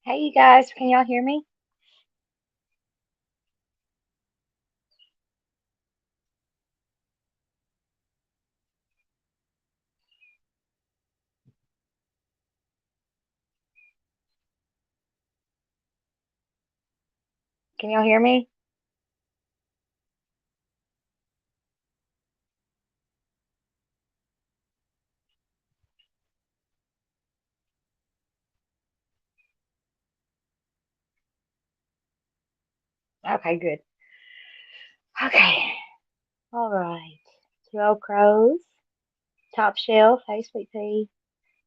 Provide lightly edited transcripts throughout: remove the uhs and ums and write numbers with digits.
Hey, you guys, can y'all hear me? Can y'all hear me? Okay, good. Okay, all right. Two old crows, top shelf, hey, sweet pea,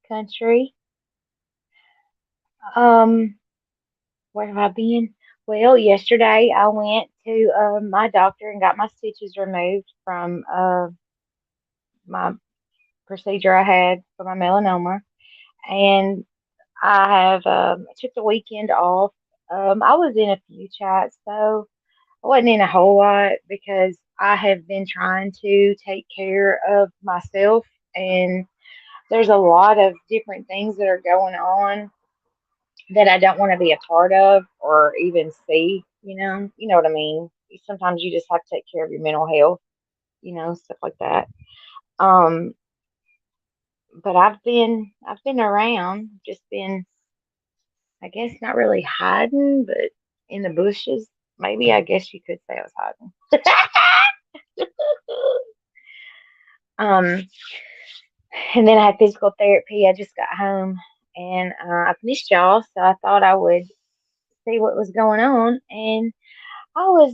country. Um, where have I been? Well, yesterday I went to my doctor and got my stitches removed from my procedure I had for my melanoma, and I have took the weekend off. I was in a few chats though. I wasn't in a whole lot because I have been trying to take care of myself, and there's a lot of different things that are going on that I don't want to be a part of or even see, you know what I mean? Sometimes you just have to take care of your mental health, stuff like that. Um, but I've been around, just been, I guess, not really hiding, but in the bushes. Maybe I guess you could say I was hiding. um, And then I had physical therapy. I just got home and I've missed y'all, so I thought I would see what was going on. And I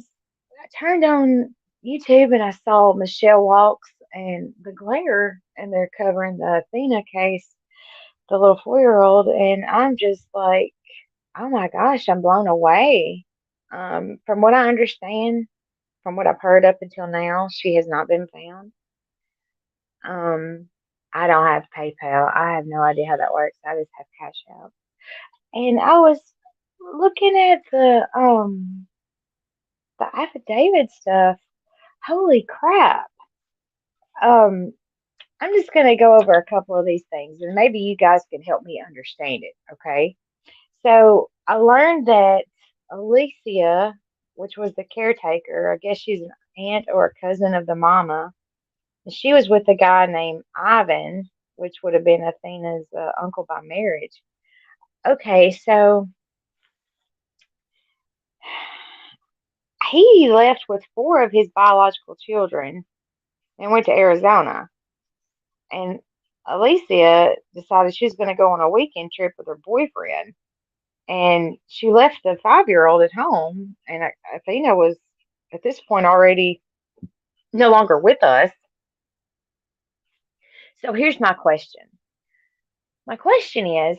turned on YouTube and I saw Michelle Walks and the glare, and they're covering the Athena case, the little 4 year old. And I'm just like, oh my gosh, I'm blown away. From what I understand, from what I've heard up until now, she has not been found. Um, I don't have PayPal. I have no idea how that works. I just have Cash App. And I was looking at the affidavit stuff. Holy crap. Um, I'm just gonna go over a couple of these things and maybe you guys can help me understand it, okay? So I learned that Alicia, which was the caretaker, I guess she's an aunt or a cousin of the mama, and she was with a guy named Ivan, which would have been Athena's uncle by marriage. Okay, so he left with four of his biological children and went to Arizona. And Alicia decided she was going to go on a weekend trip with her boyfriend. And she left the 5 year old at home. And Athena was at this point already no longer with us. So here's my question. My question is,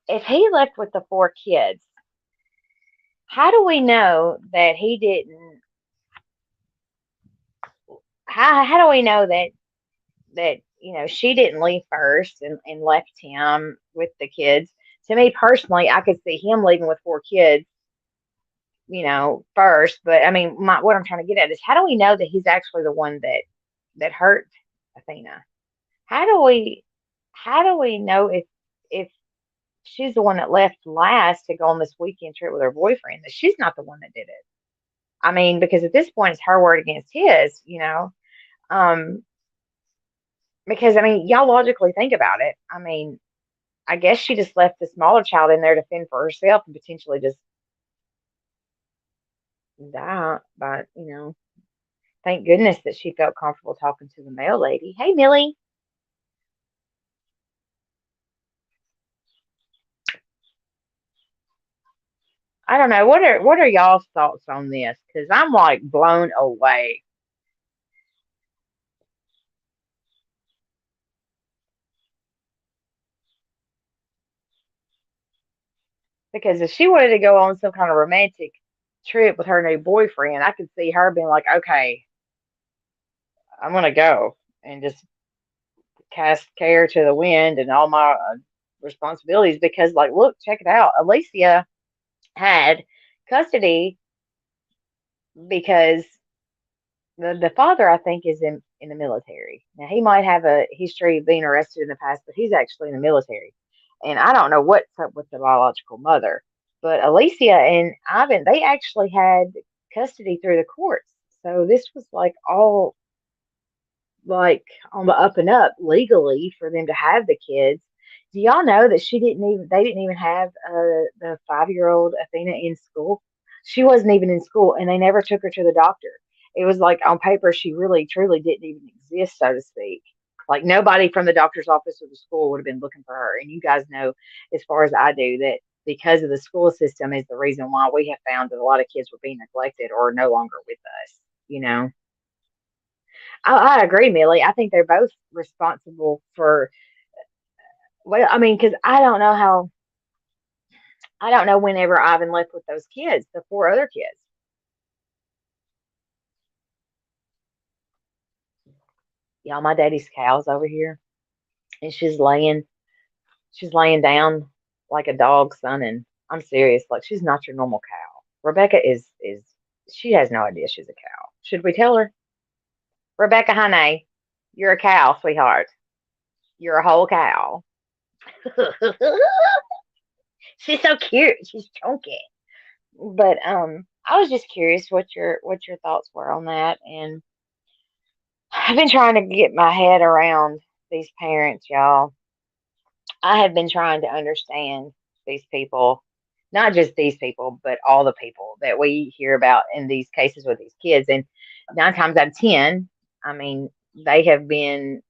if he left with the four kids, how do we know that he didn't? How do we know that she didn't leave first and left him with the kids? To me personally, I could see him leaving with four kids, first. But I mean, what I'm trying to get at is, how do we know that he's actually the one that hurt Athena? How do we how do we know if she's the one that left last to go on this weekend trip with her boyfriend, that she's not the one that did it? I mean, because at this point it's her word against his. Um, because I mean, y'all logically think about it. I mean, I guess she just left the smaller child in there to fend for herself and potentially just die. But thank goodness that she felt comfortable talking to the mail lady. Hey, Millie. I don't know. What are y'all's thoughts on this? Because I'm like blown away. Because if she wanted to go on some kind of romantic trip with her new boyfriend, I could see her being like, okay, I'm gonna go and just cast care to the wind and all my responsibilities. Because, like, look, check it out. Alicia had custody because the father, I think, is in the military. Now, he might have a history of being arrested in the past, but he's actually in the military. And I don't know what's up with the biological mother, but Alicia and Ivan, they actually had custody through the courts. So this was like all like on the up and up legally for them to have the kids. Do y'all know that they didn't even have the 5 year old Athena in school? She wasn't even in school and they never took her to the doctor. It was like on paper, she really truly didn't even exist, so to speak. Like nobody from the doctor's office or the school would have been looking for her. And you guys know, as far as I do, that because of the school system is the reason why we have found that a lot of kids were being neglected or no longer with us, you know? I agree, Millie. I think they're both responsible for. Well, I mean, because I don't know whenever Ivan left with those kids, the four other kids. Y'all, my daddy's cow's over here, and she's laying down like a dog, son, and I'm serious. Like she's not your normal cow. Rebecca is she has no idea she's a cow. Should we tell her? Rebecca, honey, you're a cow, sweetheart. You're a whole cow. She's so cute. She's chunky. But I was just curious what your thoughts were on that, and I've been trying to get my head around these parents, y'all. I have been trying to understand these people, not just these people, but all the people that we hear about in these cases with these kids. And 9 times out of 10, I mean, they have been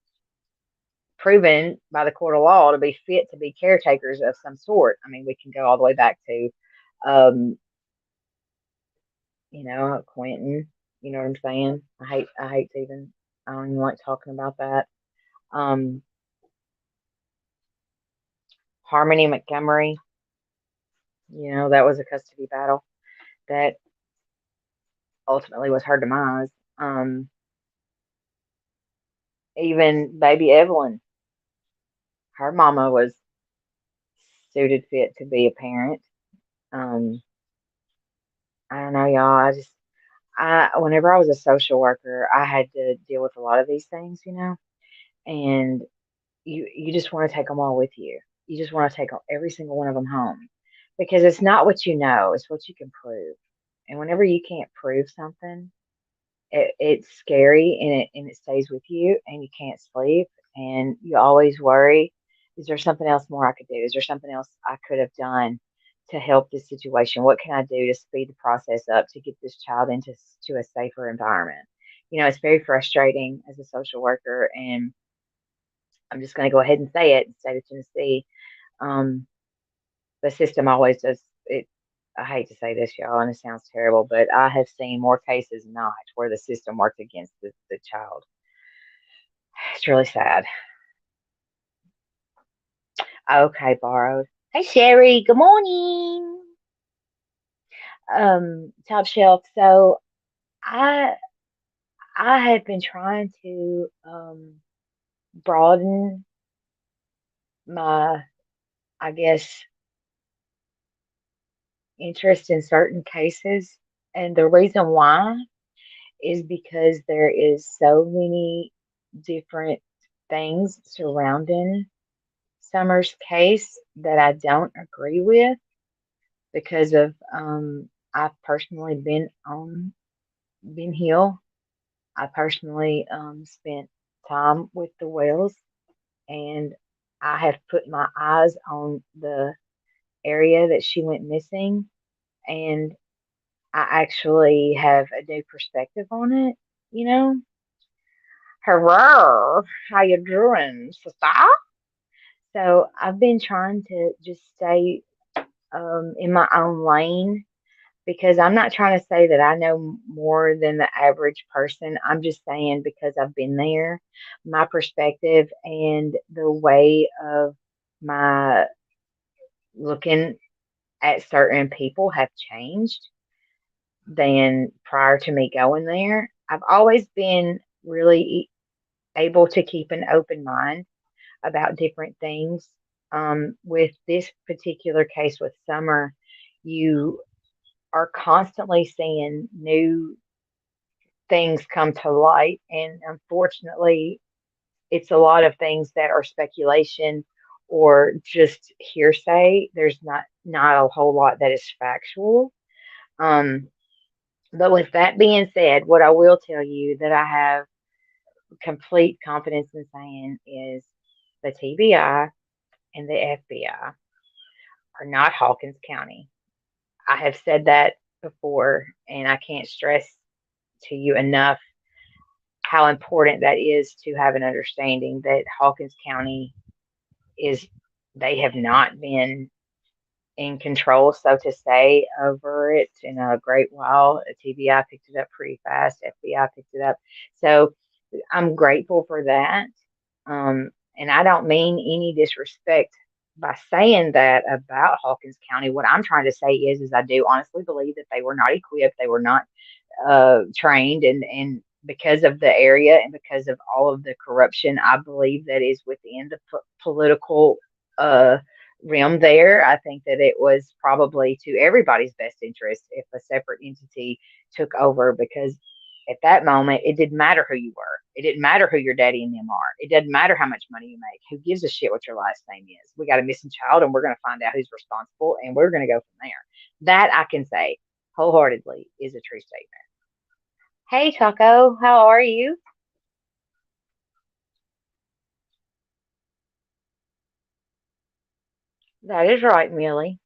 proven by the court of law to be fit to be caretakers of some sort. I mean, we can go all the way back to um, Quentin. You know what I'm saying? I hate to even I don't even like talking about that. Um, Harmony Montgomery, that was a custody battle that ultimately was her demise. Um, Even baby Evelyn, her mama was suited fit to be a parent. Um, I don't know, y'all. Whenever I was a social worker, I had to deal with a lot of these things, and you just want to take them all with you. You just want to take every single one of them home because it's not what you know, it's what you can prove. And whenever you can't prove something, it's scary and it stays with you and you can't sleep and you always worry, is there something else more I could do? Is there something else I could have done to help this situation? What can I do to speed the process up to get this child into to a safer environment? It's very frustrating as a social worker, and I'm just going to go ahead and say it. In the state of Tennessee, um, the system always does it. I hate to say this, y'all, and it sounds terrible, but I have seen more cases not where the system worked against the child. It's really sad. Okay, borrowed. Hey, Sherry. Good morning. Top shelf. So I I have been trying to broaden my, I guess, interest in certain cases, and the reason why is because there is so many different things surrounding Summer's case that I don't agree with because of I've personally been Hill. I personally spent time with the Wells, and I have put my eyes on the area that she went missing, and I actually have a new perspective on it. You know, Hello, how you doing, sister? So I've been trying to just stay in my own lane because I'm not trying to say that I know more than the average person. I'm just saying because I've been there, my perspective and the way of my looking at certain people have changed than prior to me going there. I've always been really able to keep an open mind about different things. With this particular case with Summer, you are constantly seeing new things come to light. And unfortunately, it's a lot of things that are speculation or just hearsay. There's not a whole lot that is factual. Um, but with that being said, what I will tell you that I have complete confidence in saying is the TBI and the FBI are not Hawkins County. I have said that before, and I can't stress to you enough how important that is to have an understanding that Hawkins County is, they have not been in control, so to say, over it in a great while. TBI picked it up pretty fast, FBI picked it up. So I'm grateful for that. And I don't mean any disrespect by saying that about Hawkins County. What I'm trying to say is I do honestly believe that they were not equipped, they were not trained, and because of the area and because of all of the corruption, I believe that is within the political uh, realm there. I think that it was probably to everybody's best interest if a separate entity took over because at that moment, it didn't matter who you were. It didn't matter who your daddy and them are. It doesn't matter how much money you make. Who gives a shit what your last name is? We got a missing child and we're going to find out who's responsible and we're going to go from there. That I can say wholeheartedly is a true statement. Hey, Taco, how are you? That is right, Millie.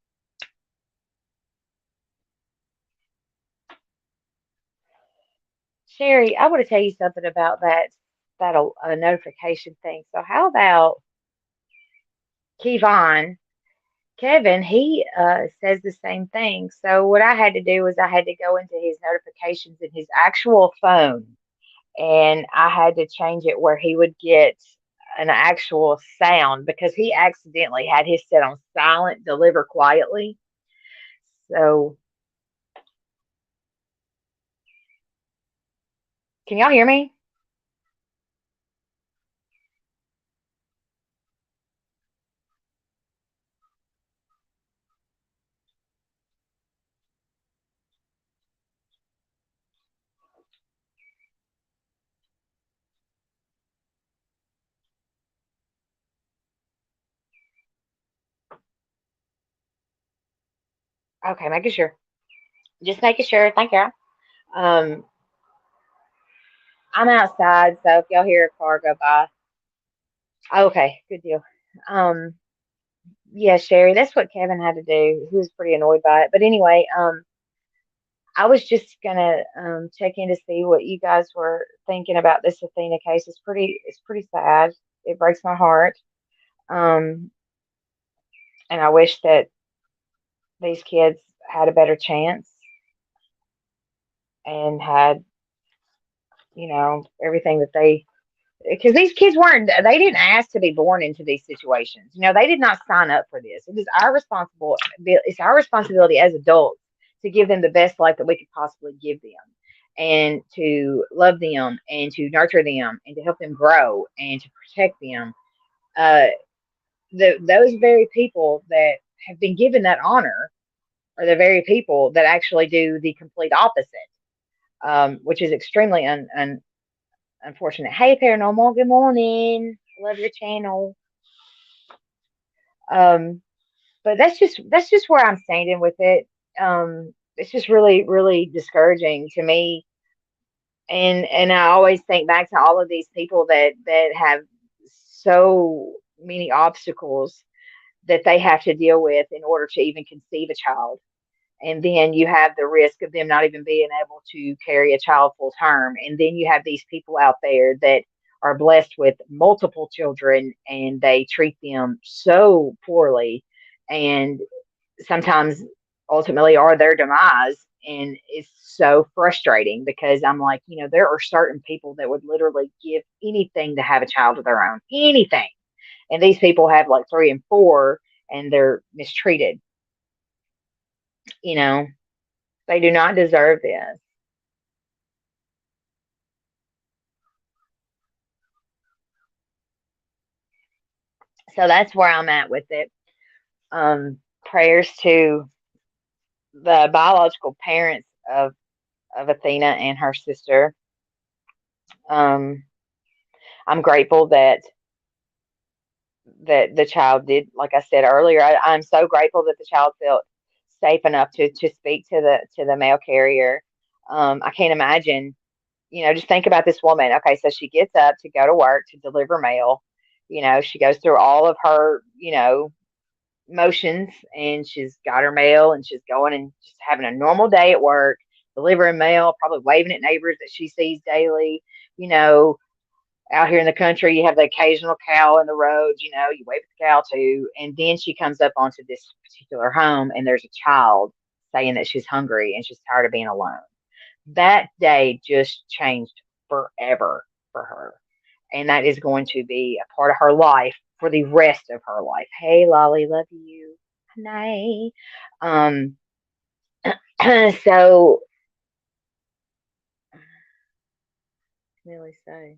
Sherry, I want to tell you something about that notification thing. So, how about Kevon? Kevin, he says the same thing. So, what I had to do was I had to go into his notifications in his actual phone, and I had to change it where he would get an actual sound because he accidentally had his set on silent, deliver quietly. So, can y'all hear me? Okay, making sure. Just making sure. Thank you. Um, I'm outside, so if y'all hear a car go by, okay, good deal. Um, yeah, Sherry, that's what Kevin had to do. He was pretty annoyed by it, but anyway, I was just gonna check in to see what you guys were thinking about this Athena case. It's pretty sad. It breaks my heart. Um, and I wish that these kids had a better chance and had, everything that they, because these kids weren't, they didn't ask to be born into these situations. They did not sign up for this. It's our responsibility as adults to give them the best life that we could possibly give them, and to love them and to nurture them and to help them grow and to protect them. uh those very people that have been given that honor are the very people that actually do the complete opposite, which is extremely unfortunate. Hey, Paranormal, good morning. Love your channel. Um, but that's just where I'm standing with it. It's just really, really discouraging to me, and I always think back to all of these people that have so many obstacles that they have to deal with in order to even conceive a child. And then you have the risk of them not even being able to carry a child full term. And then you have these people out there that are blessed with multiple children and they treat them so poorly and sometimes ultimately are their demise. And it's so frustrating because I'm like, there are certain people that would literally give anything to have a child of their own, anything. And these people have like three and four and they're mistreated. You know, they do not deserve this. So that's where I'm at with it. Prayers to the biological parents of Athena and her sister. Um, I'm grateful that that the child did. Like I said earlier, I'm so grateful that the child felt safe enough to speak to the mail carrier. I can't imagine, just think about this woman. Okay, so she gets up to go to work to deliver mail. She goes through all of her, motions, and she's got her mail, and she's going and just having a normal day at work, delivering mail, probably waving at neighbors that she sees daily. You know, Out here in the country, you have the occasional cow in the road, you wave at the cow too. And then she comes up onto this particular home, and there's a child saying that she's hungry and she's tired of being alone. That day just changed forever for her. And that is going to be a part of her life for the rest of her life. Hey, Lolly, love you. Nay. Um, so, really say,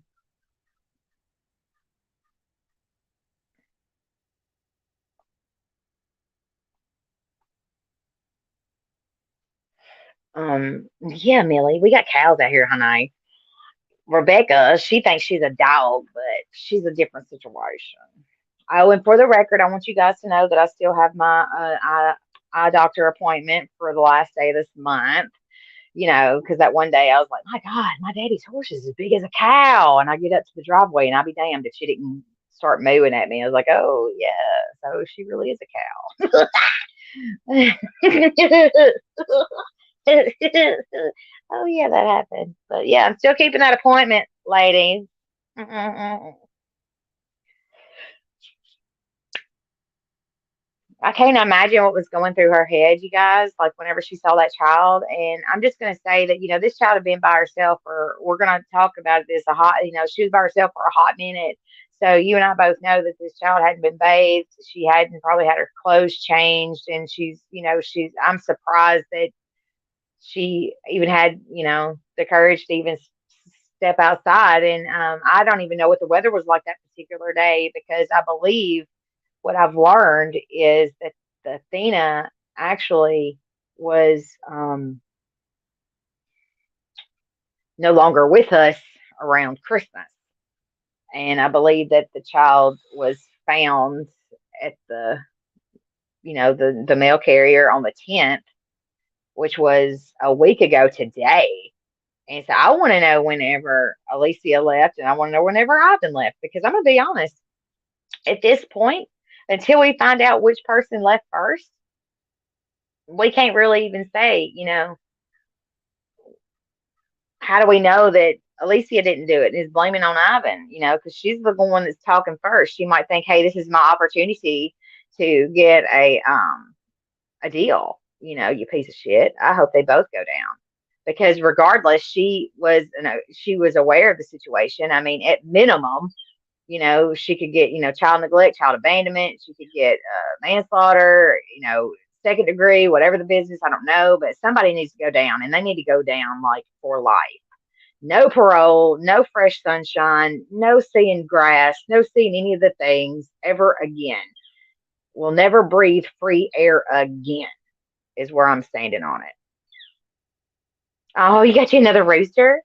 yeah, Millie, we got cows out here, honey. Rebecca, she thinks she's a dog, but she's a different situation. Oh, and for the record, I want you guys to know that I still have my eye doctor appointment for the last day of this month. Because that one day I was like, my God, my daddy's horse is as big as a cow. And I get up to the driveway, and I'll be damned if she didn't start mooing at me. I was like, oh, yeah, so she really is a cow. Oh, yeah, that happened. But yeah, I'm still keeping that appointment, ladies. I can't imagine what was going through her head, you guys, like whenever she saw that child. And I'm just going to say that, this child had been by herself for, we're going to talk about this a hot, she was by herself for a hot minute. So you and I both know that this child hadn't been bathed. She hadn't probably had her clothes changed. And I'm surprised that she even had, the courage to even step outside. And I don't even know what the weather was like that particular day, because I believe what I've learned is that the Athena actually was no longer with us around Christmas. And I believe that the child was found at the mail carrier on the 10th, which was a week ago today. And so I want to know whenever Alicia left, and I want to know whenever Ivan left, because I'm going to be honest, at this point, until we find out which person left first, we can't really even say, how do we know that Alicia didn't do it and is blaming on Ivan, because she's the one that's talking first. She might think, hey, this is my opportunity to get a deal, you piece of shit. I hope they both go down. Because regardless, she was aware of the situation. I mean, at minimum, she could get, child neglect, child abandonment. She could get manslaughter, second degree, whatever the business. I don't know, but somebody needs to go down, and they need to go down like for life. No parole, no fresh sunshine, no seeing grass, no seeing any of the things ever again. We'll never breathe free air again, is where I'm standing on it. Oh, you got you another rooster?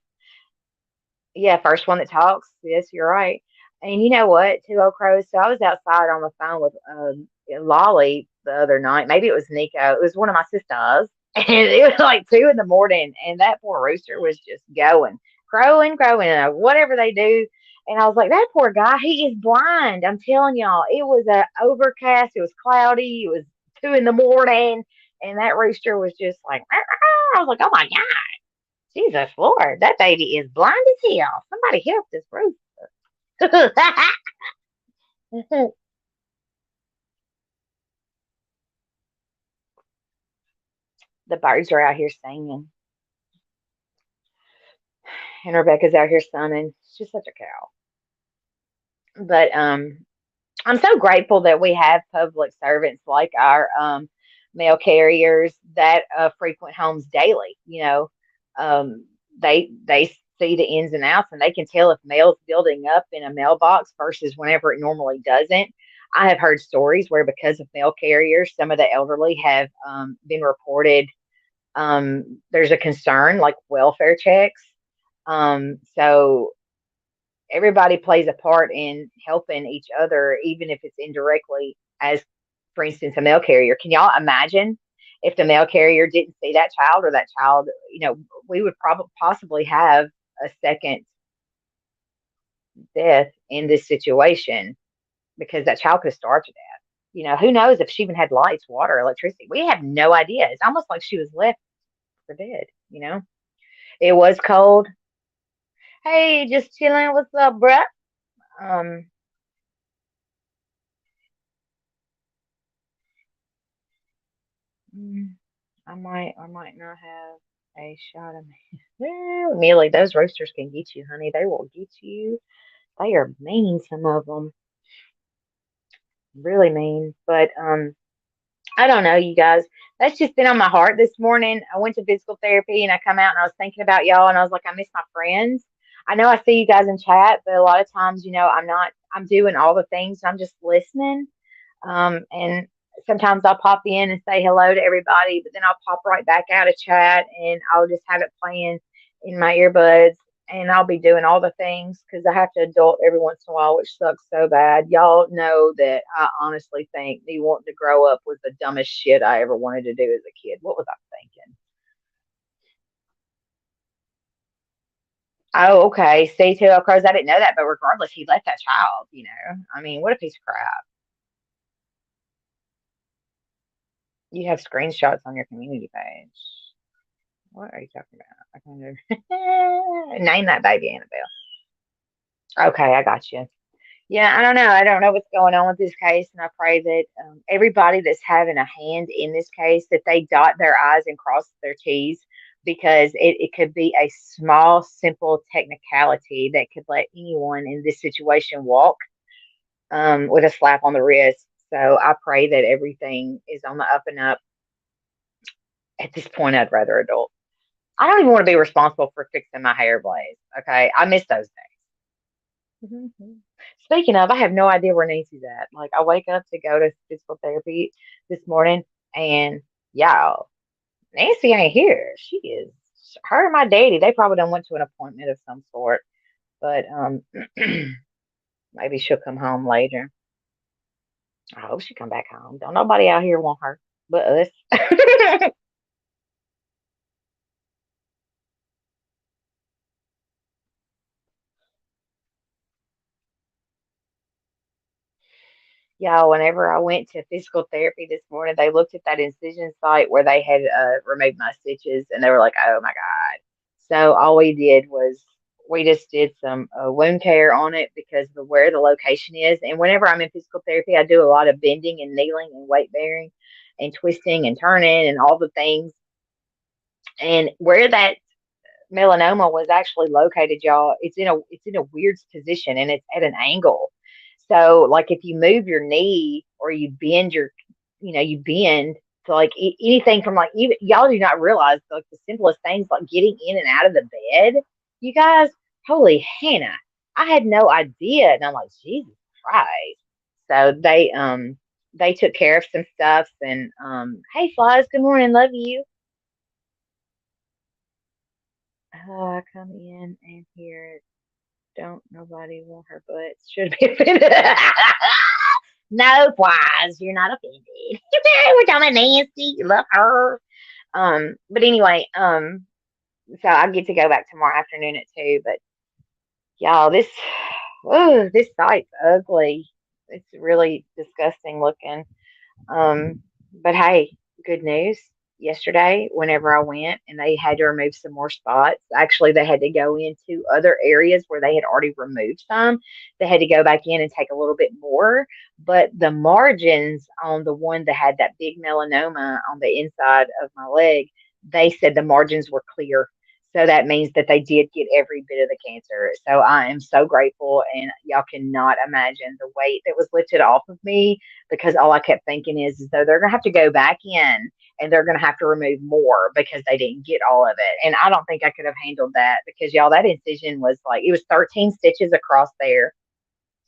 Yeah, first one that talks. Yes, you're right. And you know what? Two old crows. So I was outside on the phone with Lolly the other night. Maybe it was Nico. It was one of my sisters. And it was like 2 in the morning. And that poor rooster was just going, crowing, crowing, whatever they do. And I was like, that poor guy, he is blind. I'm telling y'all, it was overcast. It was cloudy. It was 2 in the morning. And that rooster was just like, I was like, oh my God. Jesus Lord, that baby is blind as hell. Somebody help this rooster. The birds are out here singing, and Rebecca's out here sunning. She's such a cow. But I'm so grateful that we have public servants like our mail carriers that frequent homes daily. They see the ins and outs, and they can tell if mail's building up in a mailbox versus whenever it normally doesn't. I have heard stories where, because of mail carriers, some of the elderly have been reported. There's a concern like welfare checks. So everybody plays a part in helping each other, even if it's indirectly, as for instance, a mail carrier. Can y'all imagine if the mail carrier didn't see that child, or that child, we would probably possibly have a second death in this situation, because that child could have starved to death. Who knows if she even had lights, water, electricity? We have no idea. It's almost like she was left for dead. It was cold. Hey, just chilling. What's up, bruh? Um, mm, I might not have a shot of me. Well, Millie, those roasters can get you, honey. They will get you. They are mean, some of them, really mean. But I don't know, you guys. That's just been on my heart this morning. I went to physical therapy and I come out and I was thinking about y'all, and I was like, I miss my friends. I know I see you guys in chat, but a lot of times, I'm not. I'm doing all the things. I'm just listening. And sometimes I'll pop in and say hello to everybody, but then I'll pop right back out of chat and I'll just have it playing in my earbuds, and I'll be doing all the things because I have to adult every once in a while, which sucks so bad. Y'all know that I honestly think me wanting to grow up was the dumbest shit I ever wanted to do as a kid. What was I thinking? Oh, okay. See, too, of course, I didn't know that, but regardless, he left that child. I mean, what a piece of crap. You have screenshots on your community page. What are you talking about? I kind of name that baby Annabelle. Okay, I got you. Yeah, I don't know. I don't know what's going on with this case, and I pray that everybody that's having a hand in this case, that they dot their I's and cross their T's, because it could be a small, simple technicality that could let anyone in this situation walk with a slap on the wrist. So I pray that everything is on the up and up. At this point, I'd rather adult. I don't even want to be responsible for fixing my hair blades. Okay, I miss those days. Speaking of, I have no idea where Nancy's at. Like, I wake up to go to physical therapy this morning, and y'all, Nancy ain't here. She is. Her and my daddy, they probably done went to an appointment of some sort. But maybe she'll come home later. I hope she come back home. Don't nobody out here want her but us. Yeah, whenever I went to physical therapy this morning, they looked at that incision site where they had removed my stitches, and they were like, "Oh my God!" So all we did was we just did some wound care on it because of where the location is. And whenever I'm in physical therapy, I do a lot of bending and kneeling and weight bearing and twisting and turning and all the things. And where that melanoma was actually located, y'all, it's in a weird position, and it's at an angle. So like if you move your knee or you bend you bend to like anything from like, even y'all do not realize like the simplest things like getting in and out of the bed. You guys, holy Hannah, I had no idea, and I'm like, Jesus Christ. So they took care of some stuff, and hey flies, good morning, love you. Come in and hear. Don't nobody want her butts. Should be offended. No, Wise, you're not offended. We're talking about Nancy. You love her. But anyway, so I get to go back tomorrow afternoon at 2. But y'all, this site's ugly. It's really disgusting looking. But hey, good news. Yesterday, whenever I went and they had to remove some more spots, actually, they had to go into other areas where they had already removed some. They had to go back in and take a little bit more. But the margins on the one that had that big melanoma on the inside of my leg, they said the margins were clear. So that means that they did get every bit of the cancer. So I am so grateful, and y'all cannot imagine the weight that was lifted off of me, because all I kept thinking is though they're gonna have to go back in and they're gonna have to remove more because they didn't get all of it. And I don't think I could have handled that, because y'all, that incision was like, it was 13 stitches across there,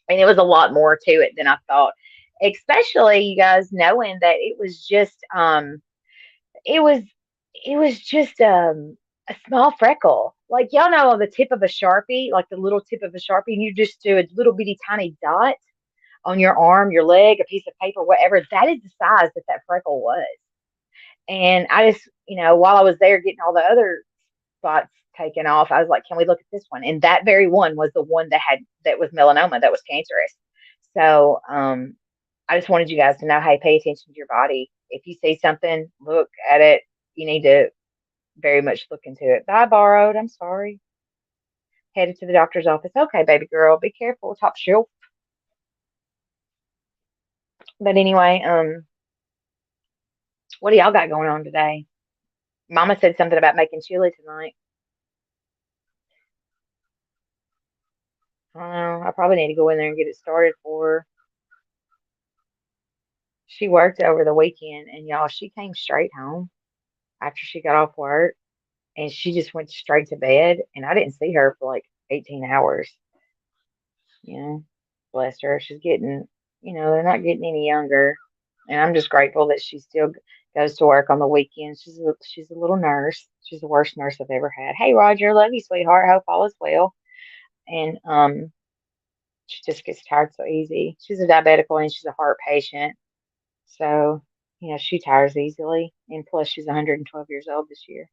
and it was a lot more to it than I thought. Especially you guys knowing that it was just it was just a small freckle. Like y'all know on the tip of a Sharpie, like the little tip of a Sharpie, and you just do a little bitty tiny dot on your arm, your leg, a piece of paper, whatever. That is the size that that freckle was. And I just, while I was there getting all the other spots taken off, I was like, can we look at this one? And that very one was the one that was melanoma, that was cancerous. So, I just wanted you guys to know, hey, pay attention to your body. If you see something, look at it. You need to very much look into it. But I borrowed. I'm sorry. Headed to the doctor's office. Okay, baby girl, be careful. Top shelf. But anyway, what do y'all got going on today? Mama said something about making chili tonight. I don't know. I probably need to go in there and get it started for her. She worked over the weekend, and y'all, she came straight home after she got off work, and she just went straight to bed. And I didn't see her for like 18 hours. You know, bless her. She's getting, they're not getting any younger, and I'm just grateful that she still goes to work on the weekends. She's a little nurse. She's the worst nurse I've ever had. Hey, Roger, love you, sweetheart. Hope all is well. And she just gets tired so easy. She's a diabetical and she's a heart patient. So, she tires easily. And plus, she's 112 years old this year.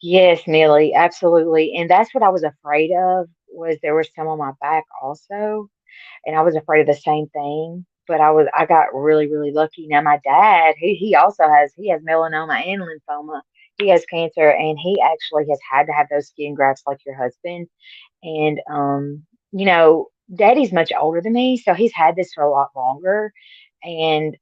Yes, Millie, absolutely. And that's what I was afraid of, was there was some on my back also. And I was afraid of the same thing. But I got really, really lucky. Now my dad, he also has melanoma and lymphoma. He has cancer, and he actually has had to have those skin grafts like your husband. And Daddy's much older than me, so he's had this for a lot longer. And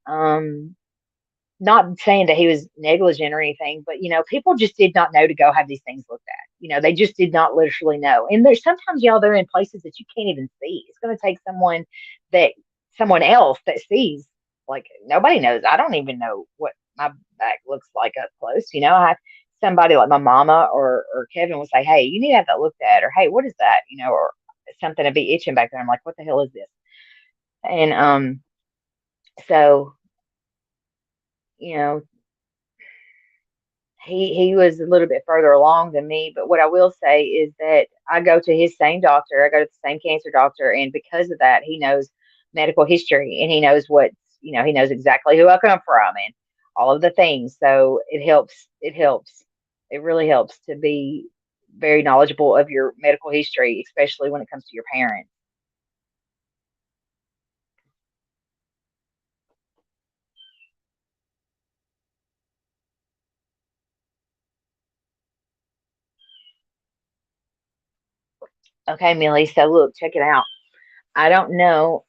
not saying that he was negligent or anything, but people just did not know to go have these things looked at. They just did not literally know. And there's sometimes y'all they're in places that you can't even see. It's going to take that someone else that sees. Like nobody knows. I don't even know what my back looks like up close. I have somebody like my mama or Kevin will say, "Hey, you need to have that looked at," or "Hey, what is that?" Or something to be itching back there. I'm like, "What the hell is this?" And so you know, he was a little bit further along than me, but what I will say is that I go to his same doctor. I go to the same cancer doctor, and because of that, he knows medical history, and he knows he knows exactly who I come from and all of the things. So it helps. It helps. It really helps to be very knowledgeable of your medical history, especially when it comes to your parents. Okay, Millie. So look, check it out. I don't know.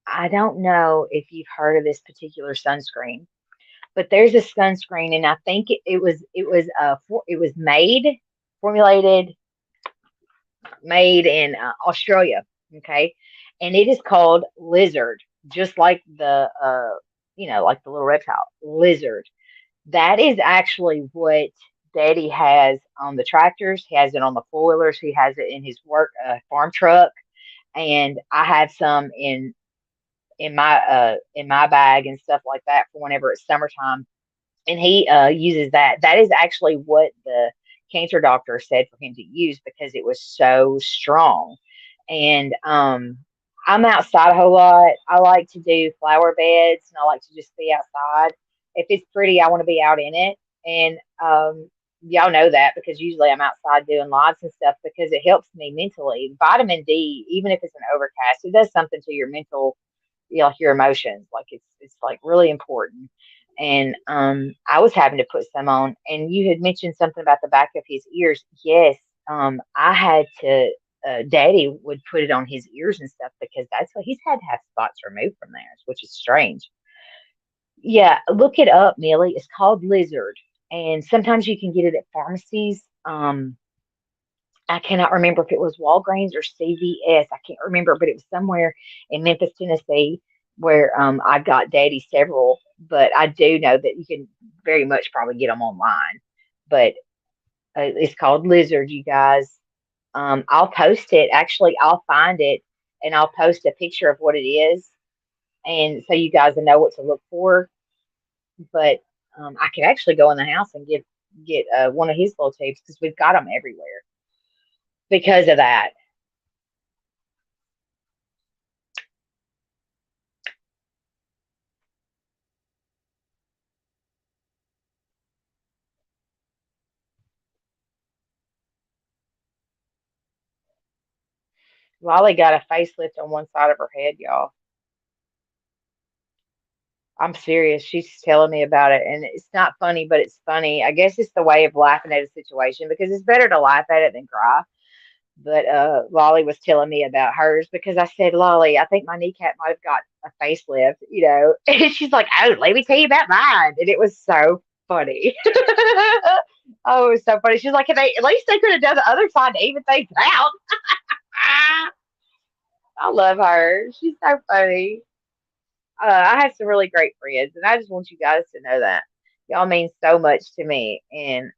I don't know if you've heard of this particular sunscreen, but there's a sunscreen, and I think it was formulated made in Australia. Okay, and it is called Lizard, just like like the little reptile lizard. That is actually what Daddy has on the tractors. He has it on the four wheelers. He has it in his work farm truck, and I have some in my bag and stuff like that for whenever it's summertime. And he uses that. That is actually what the cancer doctor said for him to use because it was so strong. And I'm outside a whole lot. I like to do flower beds, and I like to just be outside. If it's pretty, I want to be out in it. And y'all know that because usually I'm outside doing lots and stuff because it helps me mentally. Vitamin D, even if it's an overcast, it does something to your mental, like your emotions. Like it's like really important. And I was having to put some on. And you had mentioned something about the back of his ears. Yes, I had to. Daddy would put it on his ears and stuff because that's what he's had to have spots removed from there, which is strange. Yeah, look it up, Millie. It's called Lizard, and sometimes you can get it at pharmacies. I cannot remember if it was Walgreens or CVS. I can't remember, but it was somewhere in Memphis, Tennessee, where I got Daddy several. But I do know that you can very much probably get them online. But it's called Lizard, you guys. I'll post it. Actually, I'll find it and I'll post a picture of what it is, and so you guys will know what to look for. But I could actually go in the house and get one of his little tapes because we've got them everywhere because of that. Lolly got a facelift on one side of her head, y'all. I'm serious. She's telling me about it, and it's not funny, but it's funny. I guess it's the way of laughing at a situation because it's better to laugh at it than cry. But Lolly was telling me about hers because I said, Lolly, I think my kneecap might have got a facelift, And she's like, oh, let me tell you about mine. And it was so funny. Oh, it was so funny. She's like, at least they could have done the other side to even things out. I love her. She's so funny. I have some really great friends, and I just want you guys to know that y'all mean so much to me. And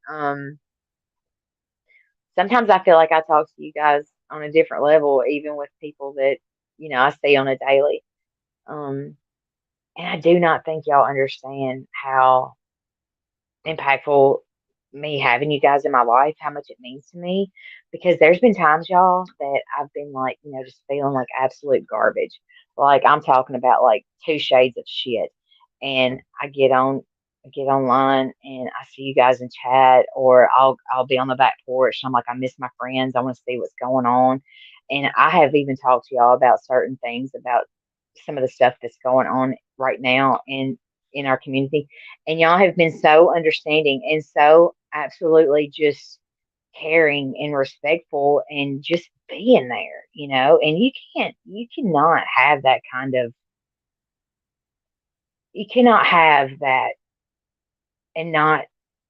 sometimes I feel like I talk to you guys on a different level, even with people that I see on a daily. Um, and I do not think y'all understand how impactful me having you guys in my life, how much it means to me. Because there's been times, y'all, that I've been like, just feeling like absolute garbage. Like I'm talking about like two shades of shit. And I get online and I see you guys in chat, or I'll be on the back porch and I'm like, I miss my friends. I want to see what's going on. And I have even talked to y'all about certain things about some of the stuff that's going on right now in our community, and y'all have been so understanding and so absolutely just caring and respectful and just being there, and you cannot have that kind of, you cannot have that and not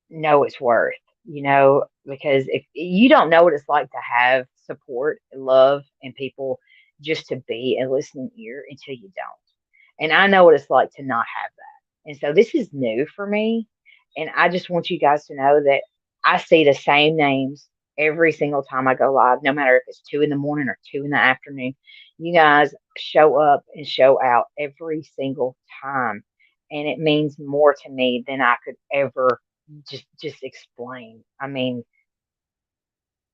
know its worth, because if you don't know what it's like to have support and love and people just to be a listening ear until you don't. And I know what it's like to not have that. And so this is new for me. And I just want you guys to know that I see the same names every single time I go live, no matter if it's 2 in the morning or 2 in the afternoon. You guys show up and show out every single time. And it means more to me than I could ever just explain. I mean,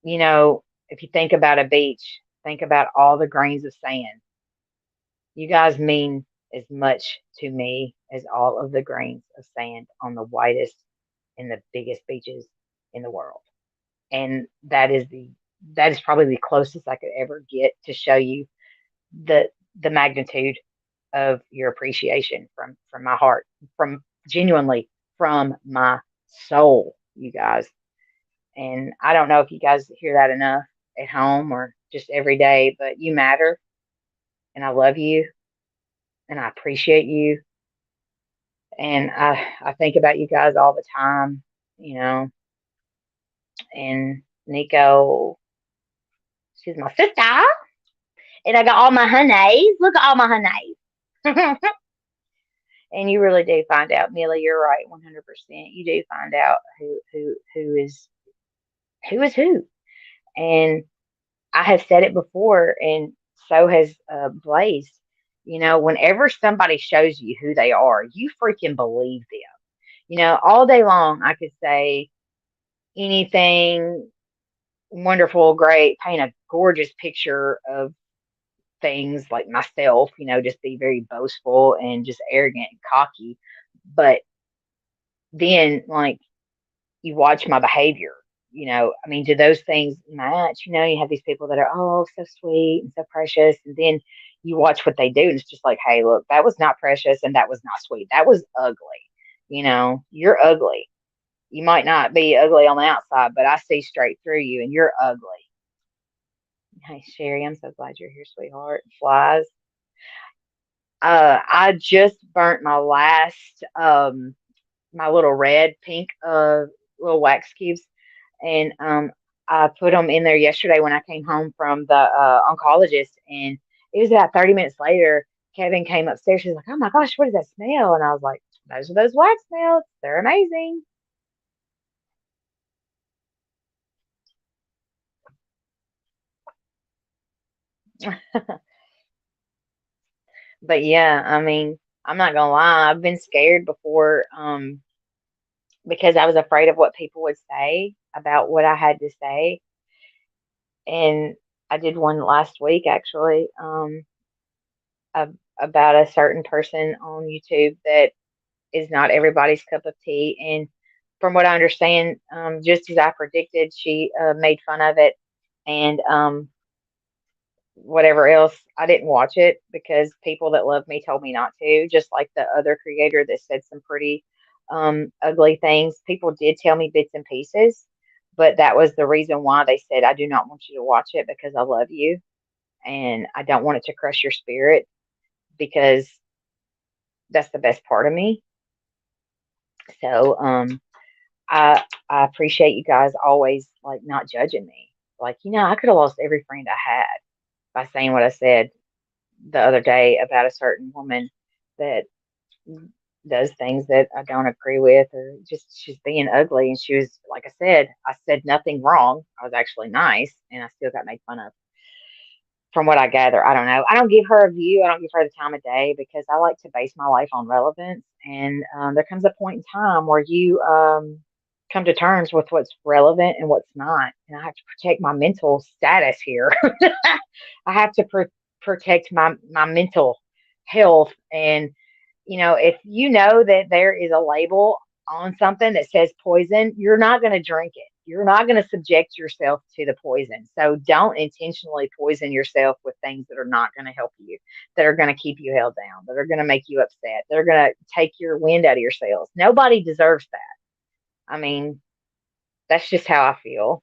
if you think about a beach, think about all the grains of sand. You guys mean as much to me as all of the grains of sand on the whitest and the biggest beaches in the world. And that is probably the closest I could ever get to show you the the magnitude of your appreciation from my heart, from genuinely from my soul, you guys. And I don't know if you guys hear that enough at home or just every day, but you matter, and I love you, and I appreciate you, and I think about you guys all the time, you know. And Nico, she's my sister, and I got all my honeys. Look at all my honeys. And you really do find out, Millie. You're right, 100%. You do find out who is who, and I have said it before, and so has Blaze. Whenever somebody shows you who they are, you freaking believe them. All day long, I could say anything wonderful, great, paint a gorgeous picture of things like myself, just be very boastful and just arrogant and cocky. But then, like, you watch my behavior. I mean, do those things match? You have these people that are, oh, so sweet and so precious. And then you watch what they do, and it's just like, hey, look, that was not precious and that was not sweet. That was ugly. You're ugly. You might not be ugly on the outside, but I see straight through you and you're ugly. Hey, Sherry, I'm so glad you're here, sweetheart. Flies. I just burnt my last, my little red pink, little wax cubes, and I put them in there yesterday when I came home from the oncologist, and it was about 30 minutes later. Kevin came upstairs. She's like, "Oh my gosh, what does that smell?" And I was like, "Those are those wax melts. They're amazing." But yeah, I mean. I'm not gonna lie, I've been scared before, because I was afraid of what people would say about what I had to say. And I did one last week actually, about a certain person on YouTube that is not everybody's cup of tea. And from what I understand, just as I predicted, she made fun of it, and whatever else. I didn't watch it because people that love me told me not to, just like the other creator that said some pretty ugly things. People did tell me bits and pieces, but that was the reason why they said, I do not want you to watch it because I love you and I don't want it to crush your spirit because that's the best part of me. So, I appreciate you guys always like not judging me. Like, I could have lost every friend I had by saying what I said the other day about a certain woman that does things that I don't agree with, or just she's being ugly. And she was, like I said nothing wrong. I was actually nice, and I still got made fun of. From what I gather, I don't know. I don't give her a view. I don't give her the time of day because I like to base my life on relevance. And there comes a point in time where you come to terms with what's relevant and what's not. And I have to protect my mental status here. I have to protect my mental health. And if you know that there is a label on something that says poison, you're not going to drink it. You're not going to subject yourself to the poison. So don't intentionally poison yourself with things that are not going to help you, that are going to keep you held down, that are going to make you upset, that are going to take your wind out of your sails. Nobody deserves that. I mean, that's just how I feel.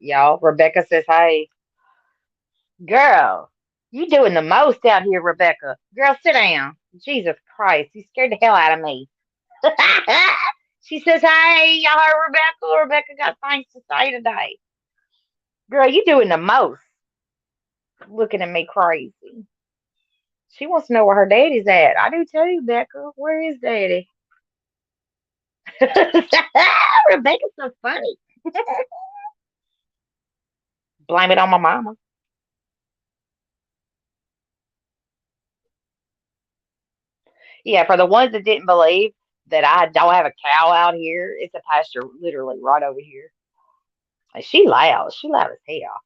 Y'all, Rebecca says, hey, girl, you doing the most out here, Rebecca. Girl, sit down. Jesus Christ, you scared the hell out of me. She says, hey, y'all heard Rebecca? Rebecca got things to say today. Girl, you doing the most. Looking at me crazy. She wants to know where her daddy's at. I do too, Becca. Where is daddy? Rebecca's so funny. Blame it on my mama. Yeah, for the ones that didn't believe that I don't have a cow out here, it's a pasture literally right over here. And she loud. She loud as hell.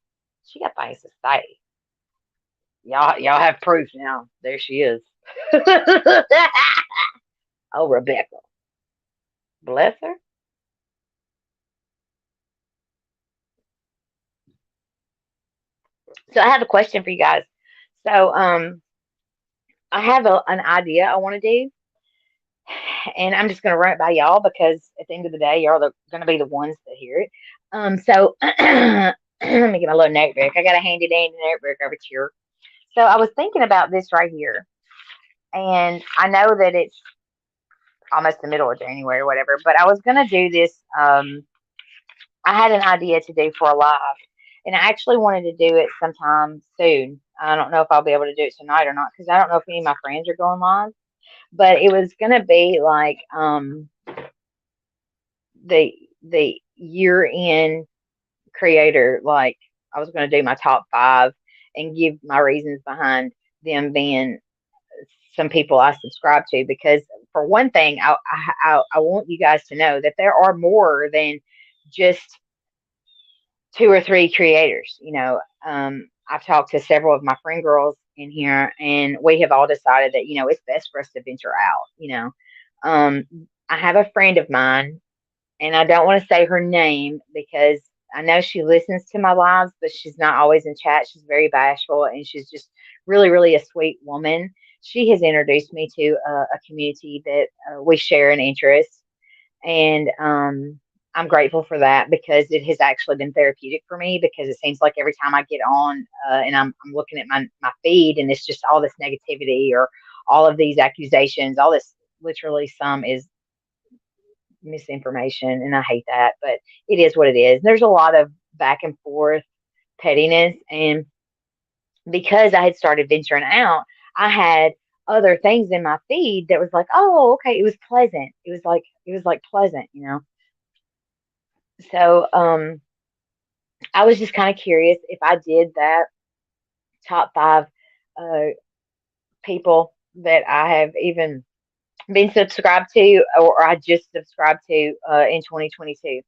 She got things to say. Y'all have proof now. There she is. Oh, Rebecca. Bless her. So I have a question for you guys. So I have an idea I want to do, and I'm just going to run it by y'all because at the end of the day, y'all are going to be the ones that hear it. So let me get my little notebook. I got a handy dandy notebook over here. So I was thinking about this right here, and I know that it's almost the middle of January or whatever, but I was going to do this. I had an idea to do for a live, and I actually wanted to do it sometime soon. I don't know if I'll be able to do it tonight or not because I don't know if any of my friends are going live. But it was gonna be like the year end creator. Like I was gonna do my top five and give my reasons behind them being some people I subscribe to because for one thing, I want you guys to know that there are more than just two or three creators. I've talked to several of my friend girls in here, and we have all decided that it's best for us to venture out. Um, I have a friend of mine, and I don't want to say her name because I know she listens to my lives, but she's not always in chat. She's very bashful, and she's just really, really a sweet woman. She has introduced me to a community that we share an interest, and I'm grateful for that because it has actually been therapeutic for me because it seems like every time I get on and I'm looking at my feed and it's just all this negativity or all of these accusations, all this literally some is misinformation and I hate that, but it is what it is. There's a lot of back and forth pettiness, and because I had started venturing out, I had other things in my feed that was like, oh, okay, it was pleasant. It was like pleasant, you know. So I was just kind of curious if I did that top five uh people that I have even been subscribed to, or I just subscribed to in 2022.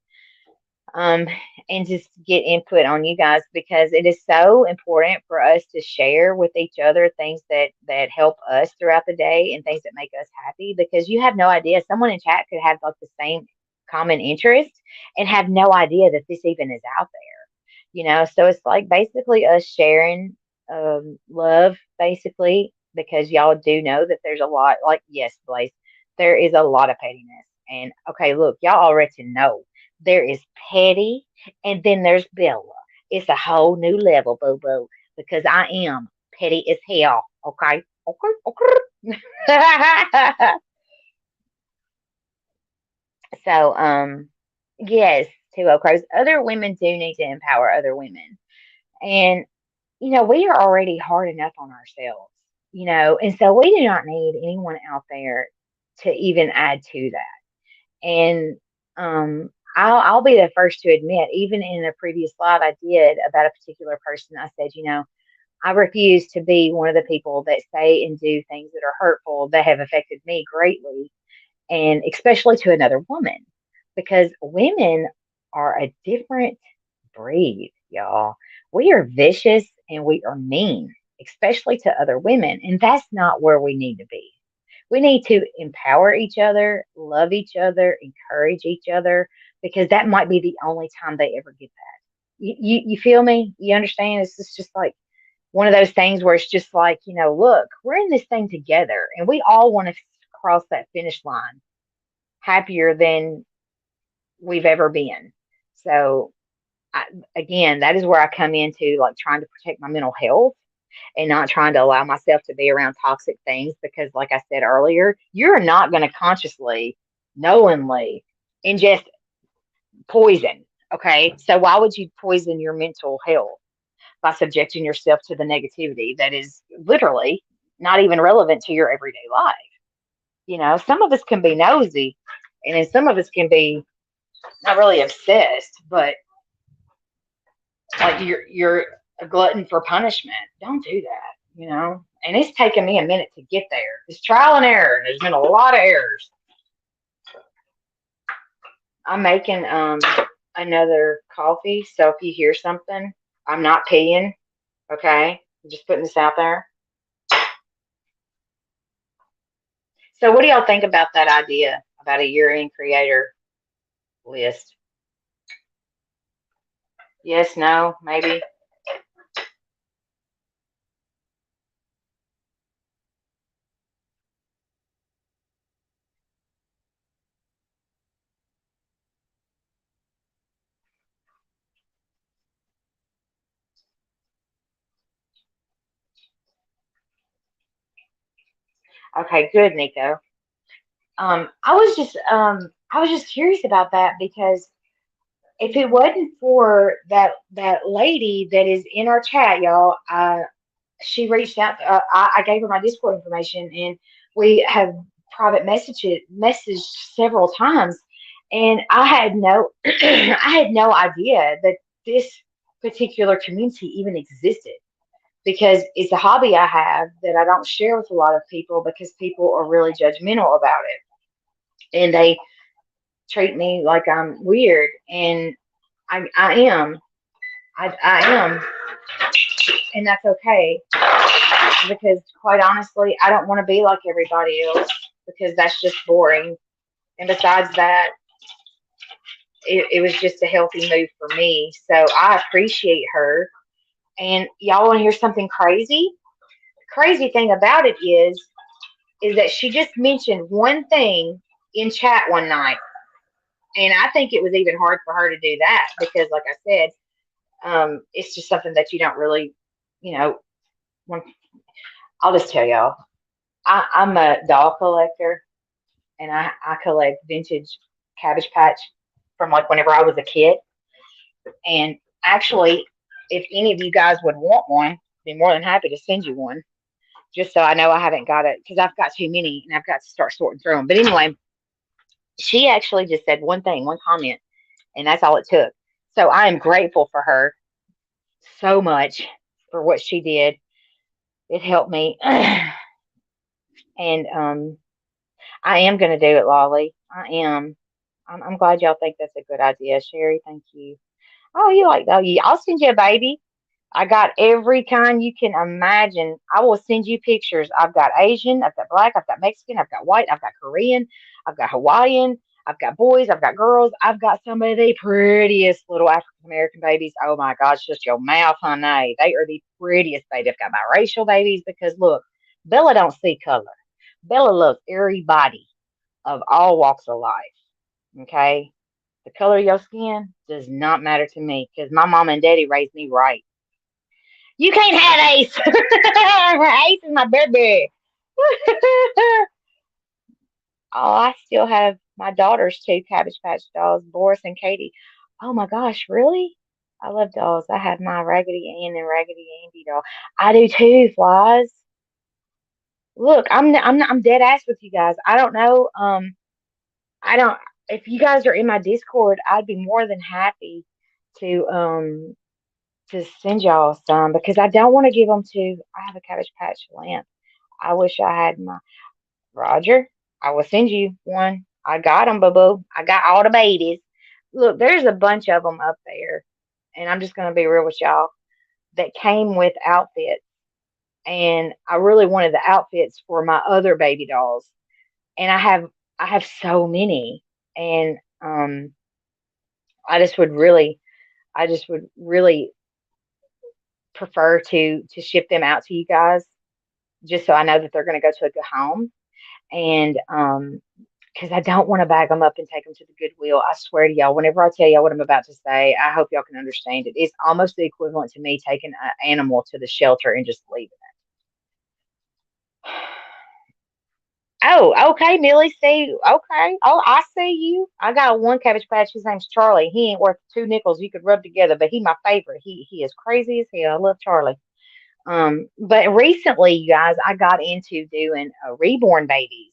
um, and just get input on you guys, because it is so important for us to share with each other things that help us throughout the day and things that make us happy, because you have no idea, someone in chat could have like the same common interest and have no idea that this even is out there, you know. So it's like basically us sharing love, basically, because y'all do know that there's a lot, like, yes, Blaze, there is a lot of pettiness. And okay, look, y'all already know there is petty, and then there's Bella. It's a whole new level, boo boo, because I am petty as hell. Okay, okay, okay. So, yes, two O crows. Other women do need to empower other women, and we are already hard enough on ourselves, and so we do not need anyone out there to even add to that. And I'll be the first to admit, even in a previous live I did about a particular person, I said, I refuse to be one of the people that say and do things that are hurtful that have affected me greatly, and especially to another woman, because women are a different breed, y'all. We are vicious and we are mean, especially to other women, and that's not where we need to be. We need to empower each other, love each other, encourage each other, because that might be the only time they ever get that. You feel me? You understand? It's just like one of those things where it's just like, look, we're in this thing together and we all want to cross that finish line happier than we've ever been. So, I, again, that is where I come into like trying to protect my mental health and not trying to allow myself to be around toxic things, because, like I said earlier, you're not going to consciously, knowingly ingest poison. Okay. So, why would you poison your mental health by subjecting yourself to the negativity that is literally not even relevant to your everyday life? Some of us can be nosy, and then some of us can be not really obsessed, but like you're a glutton for punishment. Don't do that. And it's taken me a minute to get there. It's trial and error, and there's been a lot of errors. I'm making another coffee, so if you hear something, I'm not peeing. Okay, I'm just putting this out there. So, what do y'all think about that idea about a year-end creator list? Yes, no, maybe. Okay, good, Nico. I was just curious about that, because if it wasn't for that lady that is in our chat, y'all, she reached out. I gave her my Discord information, and we have private messaged several times, and I had no I had no idea that this particular community even existed, because it's a hobby I have that I don't share with a lot of people, because people are really judgmental about it, and they treat me like I'm weird, and I am. I am, and that's okay, because quite honestly, I don't want to be like everybody else, because that's just boring. And besides that, it was just a healthy move for me. So I appreciate her. And y'all want to hear something crazy? Crazy thing about it is that she just mentioned one thing in chat one night. And I think it was even hard for her to do that, because, like I said, it's just something that you don't really, you know, want. I'll just tell y'all, I'm a doll collector, and I collect vintage Cabbage Patch from like whenever I was a kid. And actually, if any of you guys would want one, I'd be more than happy to send you one. just so I know I haven't got it because I've got too many and I've got to start sorting through them. But anyway, she actually just said one thing, one comment, and that's all it took. So I am grateful for her so much for what she did. It helped me, and I am going to do it, Lolly. I am. I'm glad y'all think that's a good idea, Sherry. Thank you. Oh, you like that? I'll send you a baby. I got every kind you can imagine. I will send you pictures. I've got Asian, I've got black, I've got Mexican, I've got white, I've got Korean, I've got Hawaiian, I've got boys, I've got girls, I've got some of the prettiest little African American babies. Oh my gosh, just your mouth, honey. They are the prettiest baby. I've got biracial babies because look, Bella don't see color. Bella loves everybody of all walks of life. Okay? The color of your skin does not matter to me because my mom and daddy raised me right. You can't have Ace. Ace is my baby. Oh, I still have my daughter's two Cabbage Patch dolls, Boris and Katie. Oh my gosh, really? I love dolls. I have my Raggedy Ann and Raggedy Andy doll. I do too, Flies. Look, I'm dead ass with you guys. I don't know. I don't. If you guys are in my Discord, I'd be more than happy to send y'all some because I don't want to give them to. I have a Cabbage Patch lamp. I wish I had my Roger. I will send you one. I got them, boo boo. I got all the babies. Look, there's a bunch of them up there, and I'm just gonna be real with y'all that came with outfits, and I really wanted the outfits for my other baby dolls, and I have so many, and I just would really, I just would really prefer to ship them out to you guys, just so I know that they're gonna go to a good home and because I don't want to bag them up and take them to the Goodwill. I swear to y'all, whenever I tell y'all what I'm about to say, I hope y'all can understand it. It's almost the equivalent to me taking an animal to the shelter and just leaving it. Oh, okay, Millie. See, okay. Oh, I see you. I got one Cabbage Patch. His name's Charlie. He ain't worth two nickels you could rub together, but he my favorite. He is crazy as hell. I love Charlie. But recently, you guys, I got into doing reborn babies.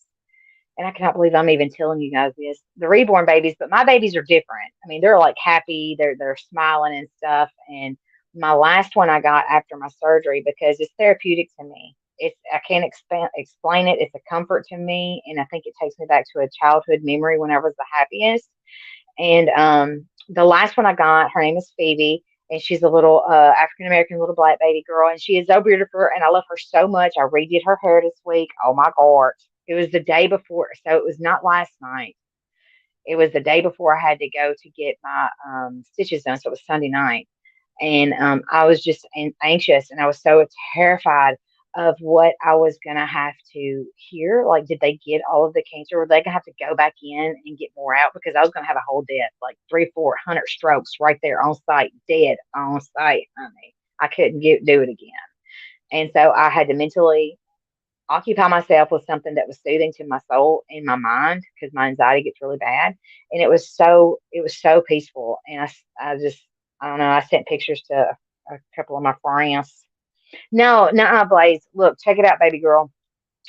And I cannot believe I'm even telling you guys this. The reborn babies, but my babies are different. I mean, they're like happy, they're smiling and stuff. And my last one I got after my surgery because it's therapeutic to me. I can't explain it. It's a comfort to me, and I think it takes me back to a childhood memory when I was the happiest. And the last one I got, her name is Phoebe, and she's a little African American little black baby girl, and she is so beautiful, and I love her so much. I redid her hair this week. Oh my god, it was the day before, so it was not last night. It was the day before I had to go to get my stitches done, so it was Sunday night, and I was just anxious, and I was so terrified of what I was gonna have to hear. Like, did they get all of the cancer? Were they gonna have to go back in and get more out? Because I was gonna have a whole death, like 300, 400 strokes right there on site, dead on site. Honey, I couldn't do it again, and so I had to mentally occupy myself with something that was soothing to my soul and my mind because my anxiety gets really bad. And it was so peaceful. And I just, I don't know. I sent pictures to a couple of my friends. No, no, Blaze. Look, check it out, baby girl.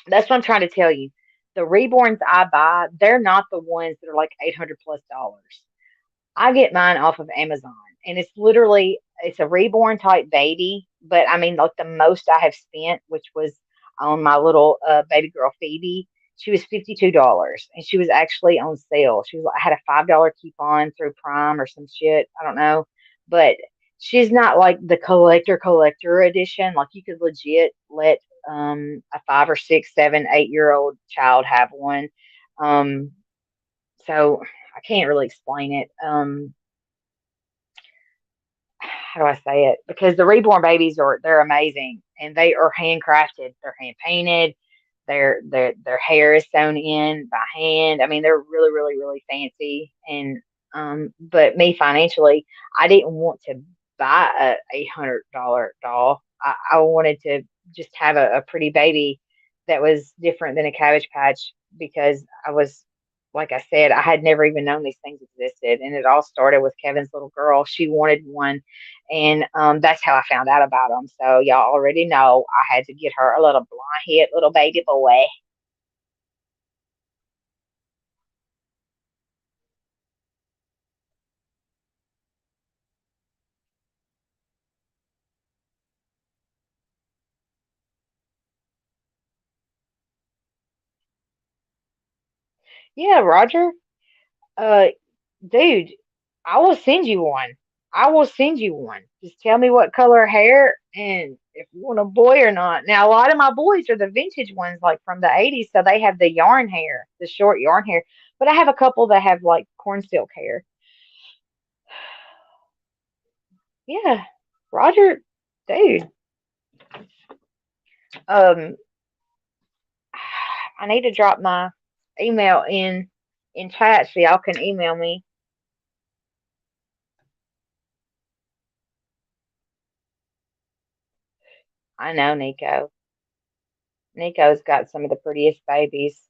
That's what I'm trying to tell you. The reborns I buy, they're not the ones that are like $800 plus. I get mine off of Amazon, and it's a reborn type baby. But I mean, like the most I have spent, which was on my little baby girl Phoebe, she was $52, and she was actually on sale. She was I had a $5 coupon through Prime or some shit. I don't know, but she's not like the collector edition. Like you could legit let a 5 or 6, 7, 8 year old child have one. Um, so I can't really explain it. How do I say it? Because the reborn babies they're amazing and they are handcrafted. They're hand painted. Their hair is sewn in by hand. I mean, they're really, really, really fancy. And but me financially, I didn't want to buy a $800 doll. I wanted to just have a pretty baby that was different than a Cabbage Patch because I was like I said, I had never even known these things existed, and it all started with Kevin's little girl. She wanted one, and that's how I found out about them. So y'all already know I had to get her a little blonde head little baby boy. Yeah, Roger. Uh, dude, I will send you one. I will send you one. Just tell me what color hair and if you want a boy or not. Now, a lot of my boys are the vintage ones, like from the 80s, so they have the yarn hair, the short yarn hair. But I have a couple that have like corn silk hair. Yeah, Roger, dude. Um, I need to drop my email in chat so y'all can email me. I know Nico. Nico's got some of the prettiest babies.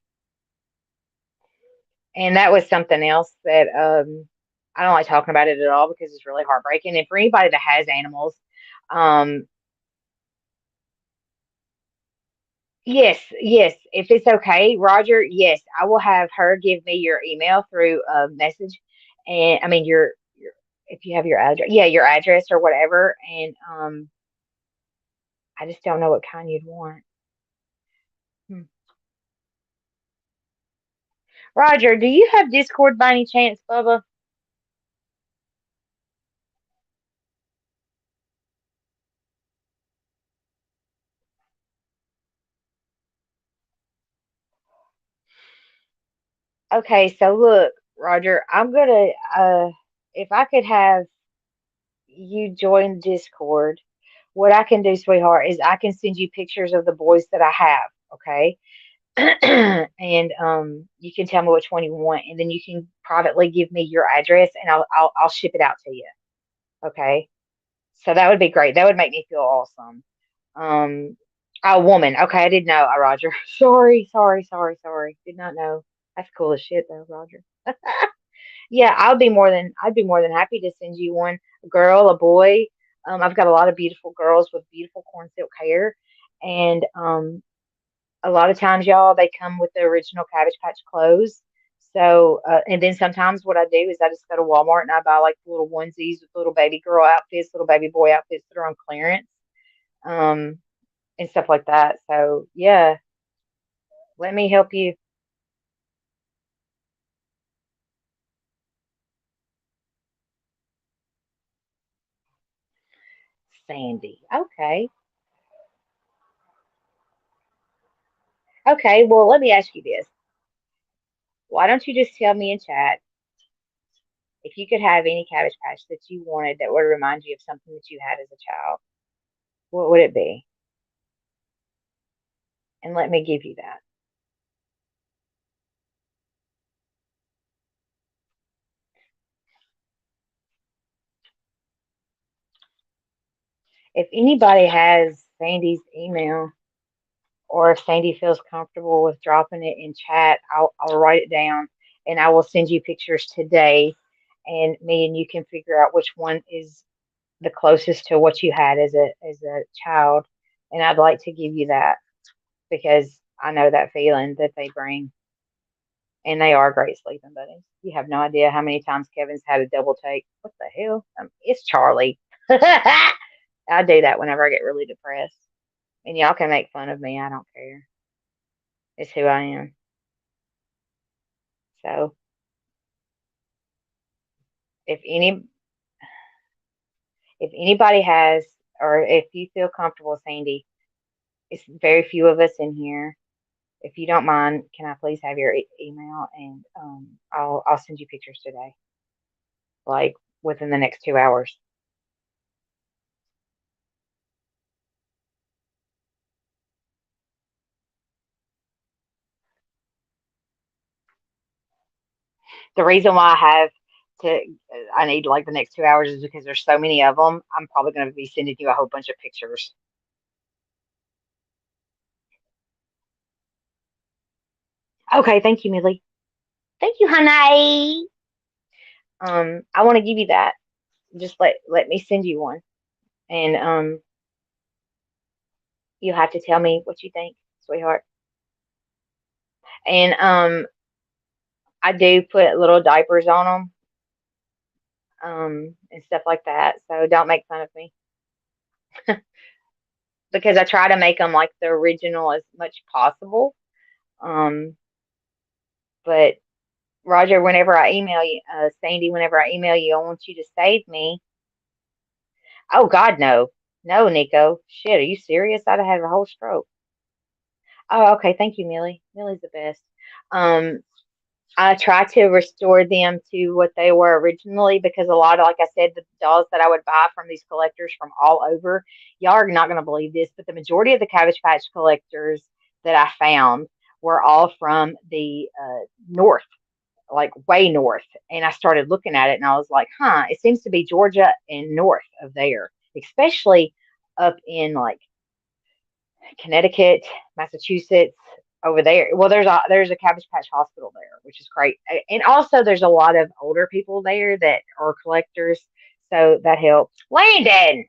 And that was something else that I don't like talking about it at all because it's really heartbreaking. And for anybody that has animals, um, yes, yes, if it's okay, Roger, yes, I will have her give me your email through a message, and I mean your if you have your address, yeah, your address or whatever, and I just don't know what kind you'd want. Hmm. Roger, do you have Discord by any chance, Bubba? Okay, so look, Roger, I'm gonna if I could have you join Discord, what I can do, sweetheart, is I can send you pictures of the boys that I have, okay? And you can tell me which one you want, and then you can privately give me your address, and I'll ship it out to you, okay? So that would be great. That would make me feel awesome. Um, a woman, okay? I didn't know, Roger. Sorry, sorry, sorry, sorry. Did not know. That's cool as shit, though, Roger. Yeah, I'd be more than happy to send you one. A girl, a boy. I've got a lot of beautiful girls with beautiful corn silk hair, and a lot of times, y'all, they come with the original Cabbage Patch clothes. So, and then sometimes what I do is I just go to Walmart and I buy like little onesies with little baby girl outfits, little baby boy outfits that are on clearance, um, and stuff like that. So, yeah, let me help you, Sandy. Okay, okay. Well, let me ask you this. Why don't you just tell me in chat if you could have any Cabbage Patch that you wanted that would remind you of something that you had as a child? What would it be? And let me give you that. If anybody has Sandy's email, or if Sandy feels comfortable with dropping it in chat, I'll write it down and I will send you pictures today. And me and you can figure out which one is the closest to what you had as a child. And I'd like to give you that because I know that feeling that they bring. And they are great sleeping buddies. You have no idea how many times Kevin's had a double take. What the hell? It's Charlie. I do that whenever I get really depressed. And y'all can make fun of me. I don't care. It's who I am. So if any if anybody has or if you feel comfortable, Sandy, it's very few of us in here. If you don't mind, can I please have your email and I'll send you pictures today, like within the next 2 hours. The reason why to I need like the next 2 hours is because there's so many of them. I'm probably going to be sending you a whole bunch of pictures. Okay, thank you, Millie. Thank you, honey. I want to give you that. Just let me send you one, and you have to tell me what you think, sweetheart. And I do put little diapers on them, and stuff like that. So don't make fun of me because I try to make them like the original as much possible. Um, but Roger, whenever I email you, Sandy, whenever I email you, I want you to save me. Oh God, no, no, Nico. Shit, are you serious? I'd have had a whole stroke. Oh, okay. Thank you, Millie. Millie's the best. Um, I try to restore them to what they were originally because a lot of, like I said, the dolls that I would buy from these collectors from all over, y'all are not going to believe this, but the majority of the Cabbage Patch collectors that I found were all from the north, like way north. And I started looking at it and I was like, huh, it seems to be Georgia and north of there, especially up in like Connecticut, Massachusetts, over there. Well, there's a Cabbage Patch Hospital there, which is great, and also there's a lot of older people there that are collectors, so that helps. Landon,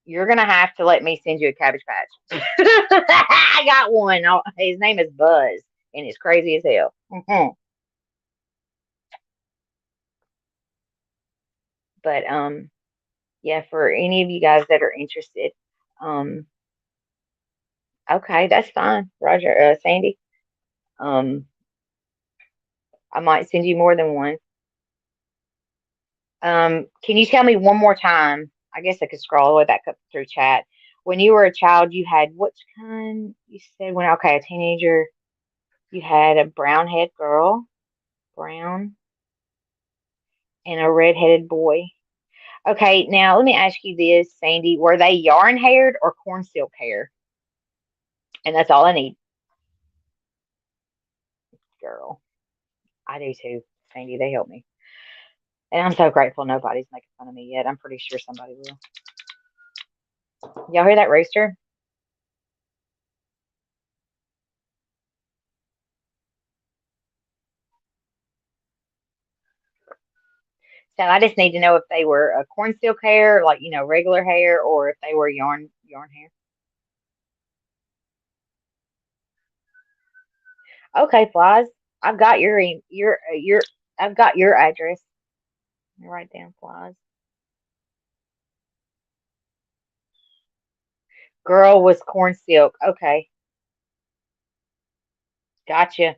you're gonna have to let me send you a Cabbage Patch. I got one. His name is Buzz, and it's crazy as hell. But yeah, for any of you guys that are interested, um, okay, that's fine, Roger, Sandy. Um, I might send you more than one. Can you tell me one more time? I guess I could scroll all the way back up through chat. When you were a child, you had which kind? You said when okay, a teenager, you had a brown head girl, brown, and a red-headed boy. Okay, now let me ask you this, Sandy. Were they yarn haired or corn silk hair? And that's all I need, girl. I do too, Sandy. They help me. And I'm so grateful nobody's making fun of me yet. I'm pretty sure somebody will. Y'all hear that rooster? So I just need to know if they were a corn silk hair, like regular hair, or if they were yarn hair. Okay, flies. I've got your I've got your address. Let me write down flies. Girl was corn silk. Okay, gotcha.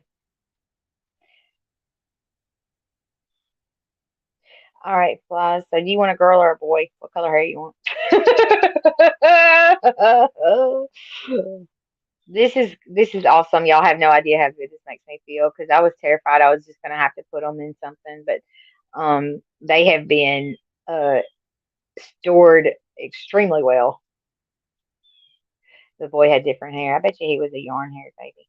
All right, flies. So do you want a girl or a boy? What color hair you want? This is awesome. Y'all have no idea how good this makes me feel because I was terrified I was just gonna have to put them in something, but they have been uh stored extremely well. The boy had different hair. I bet you he was a yarn haired baby.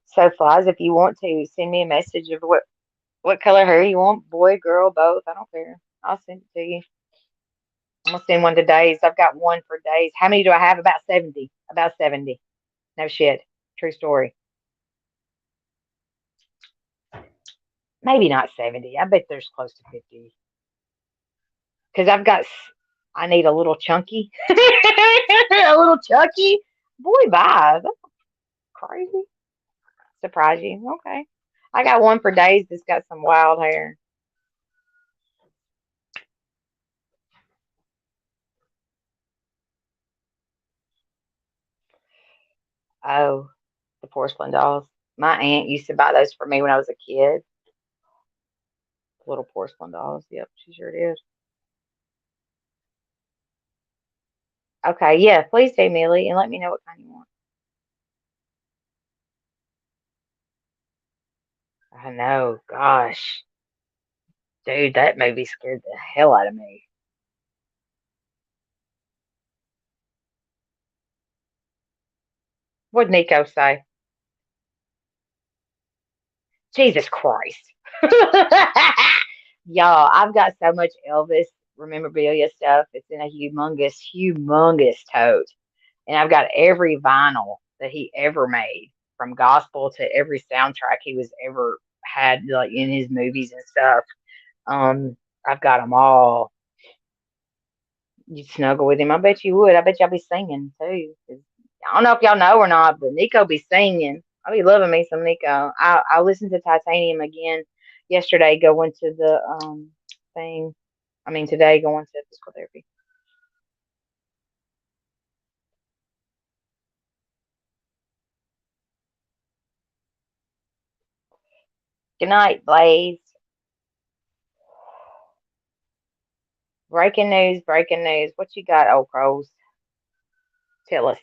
So flies, if you want to send me a message of what color hair you want, boy, girl, both. I don't care. I'll send it to you. I'm gonna send one to Days. I've got one for Days. How many do I have? About 70. About 70. No shit. True story. Maybe not 70. I bet there's close to 50. Because I need a little chunky. A little chunky. Boy, bye. That's crazy. Surprise you. Okay. I got one for Days that's got some wild hair. Oh, the porcelain dolls. My aunt used to buy those for me when I was a kid. Little porcelain dolls. Yep, she sure did. Okay, yeah, please do, Millie, and let me know what kind you want. I know, gosh, dude, that movie scared the hell out of me. What'd Nico say? Jesus Christ. Y'all, I've got so much Elvis. memorabilia stuff. It's in a humongous, humongous tote, and I've got every vinyl that he ever made, from gospel to every soundtrack he was ever had, like in his movies and stuff. Um, I've got them all. You'd snuggle with him. I bet you would. I bet y'all be singing too. 'Cause I don't know if y'all know or not, but Nico be singing. I be loving me some Nico. I listened to Titanium again yesterday, going to the thing. I mean today, going to physical therapy. Good night, Blaze. Breaking news, breaking news. What you got, old crows? Tell us.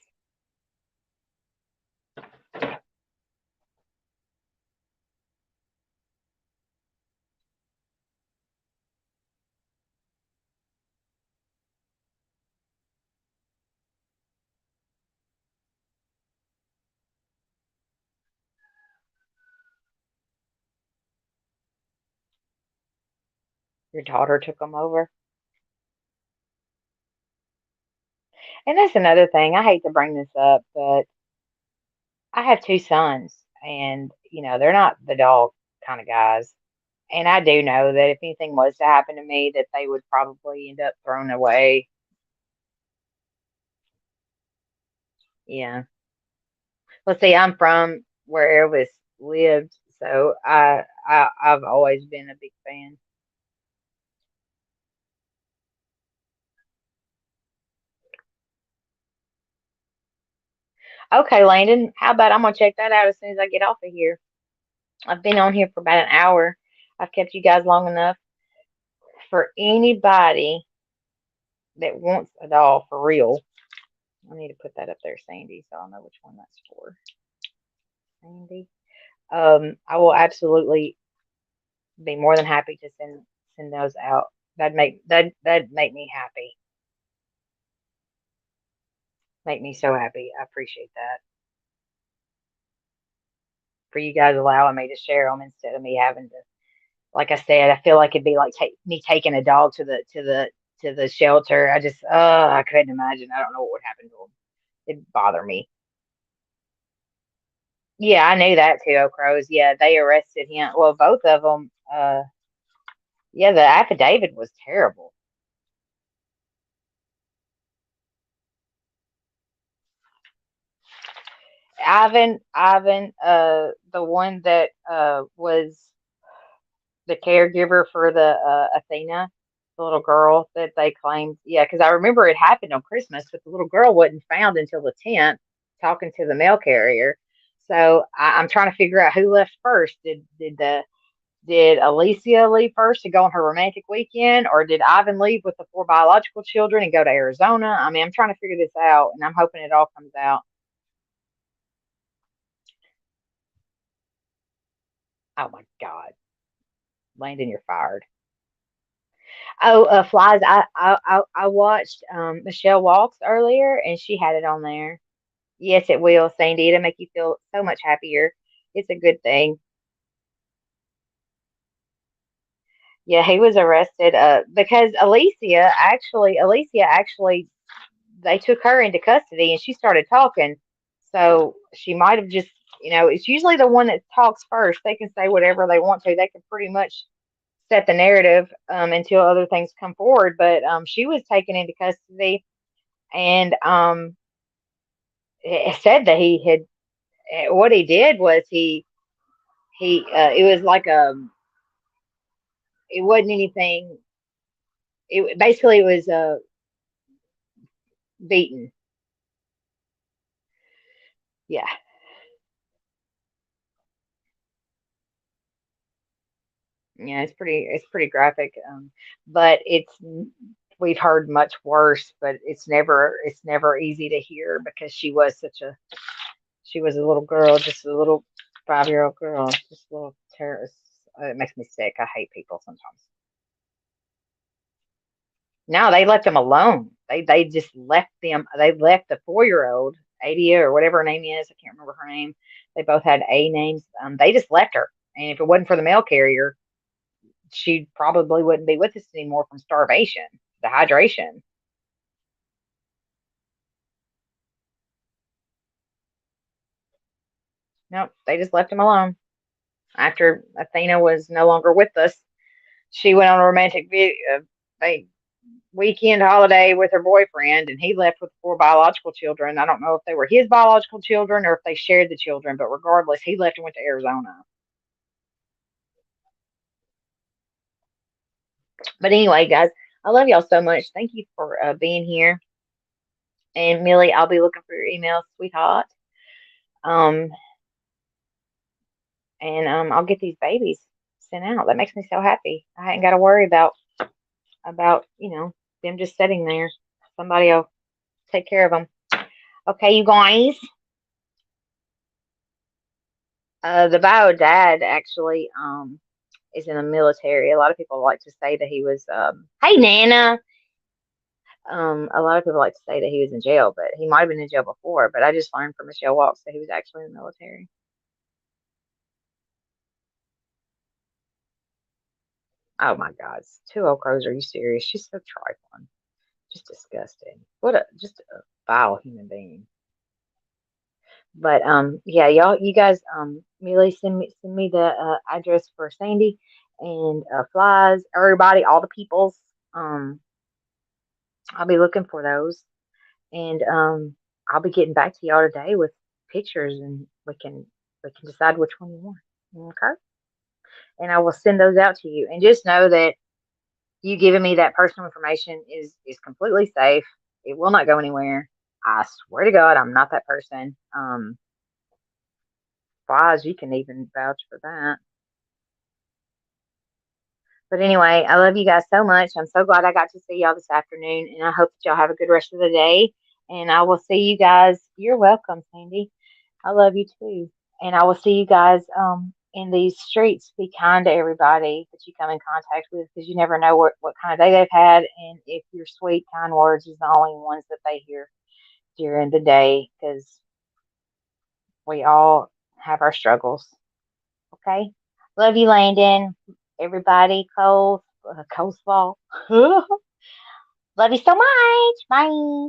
Your daughter took them over. And that's another thing. I hate to bring this up, but I have two sons, and they're not the dog kind of guys. And I do know that if anything was to happen to me, that they would probably end up thrown away. Yeah. Well, see, I'm from where Elvis lived, so I've always been a big fan. Okay, Landon, how about I'm gonna check that out as soon as I get off of here. I've been on here for about an hour. I've kept you guys long enough. For anybody that wants a doll for real, I need to put that up there, Sandy, so I'll know which one that's for. Sandy. I will absolutely be more than happy to send those out. That'd make me happy. Make me so happy. I appreciate that. For you guys allowing me to share them instead of me having to, like I said, I feel like it'd be like me taking a dog to the shelter. I couldn't imagine. I don't know what would happen to them. It'd bother me. Yeah, I knew that too, O'Crows. Yeah, they arrested him. Well, both of them. Yeah, the affidavit was terrible. Ivan, the one that was the caregiver for the Athena, the little girl that they claimed. Yeah, because I remember it happened on Christmas, but the little girl wasn't found until the 10th, talking to the mail carrier. So I'm trying to figure out who left first. Did Alicia leave first to go on her romantic weekend, or did Ivan leave with the four biological children and go to Arizona? I mean, I'm trying to figure this out, and I'm hoping it all comes out. Oh my God, Landon, you're fired. Oh, flies. I watched Michelle Walks earlier, and she had it on there. Yes, it will, Sandy. It'll make you feel so much happier. It's a good thing. Yeah, he was arrested because Alicia actually they took her into custody and she started talking. So she might have just, it's usually the one that talks first. They can say whatever they want to. They can pretty much set the narrative until other things come forward. But she was taken into custody, and it said that he had what he did was he it was like it wasn't anything. It basically it was beaten. Yeah, yeah, it's pretty graphic. But we've heard much worse, but it's never easy to hear because she was a little girl, just a little 5-year-old girl, just a little terrorist. It makes me sick. I hate people sometimes. No, they left them alone. They just left them. They left the 4-year-old, Adia or whatever her name is. I can't remember her name. They both had A names. They just left her. And if it wasn't for the mail carrier, she probably wouldn't be with us anymore from starvation. dehydration. Nope, they just left him alone. After Athena was no longer with us, she went on a a weekend holiday with her boyfriend, and he left with four biological children. I don't know if they were his biological children or if they shared the children, but regardless, he left and went to Arizona. But anyway, guys, I love y'all so much. Thank you for being here. And Millie, I'll be looking for your email, sweetheart. Um, and I'll get these babies sent out. That makes me so happy. I ain't got to worry about them just sitting there. Somebody will take care of them. Okay, you guys. The bio dad actually is in the military. A lot of people like to say that he was. Hey, Nana. A lot of people like to say that he was in jail, but he might have been in jail before. But I just learned from Michelle Walks that he was actually in the military. Oh my God, two old crows. Are you serious? She's so trifling. Just disgusting. What a just a vile human being. But yeah, y'all, you guys, Millie, send me the address for Sandy and flies. Everybody, all the peoples. Um, I'll be looking for those, and I'll be getting back to y'all today with pictures, and we can decide which one you want. Okay, and I will send those out to you. And just know that you giving me that personal information is completely safe. It will not go anywhere. I swear to God, I'm not that person. Flies, you can even vouch for that. But anyway, I love you guys so much. I'm so glad I got to see y'all this afternoon, and I hope that y'all have a good rest of the day. And I will see you guys. You're welcome, Sandy. I love you too. And I will see you guys in these streets. Be kind to everybody that you come in contact with, because you never know what kind of day they've had, and if your sweet, kind words is the only ones that they hear during the day, because we all have our struggles. Okay. Love you, Landon. Everybody, Coleslaw. Love you so much. Bye.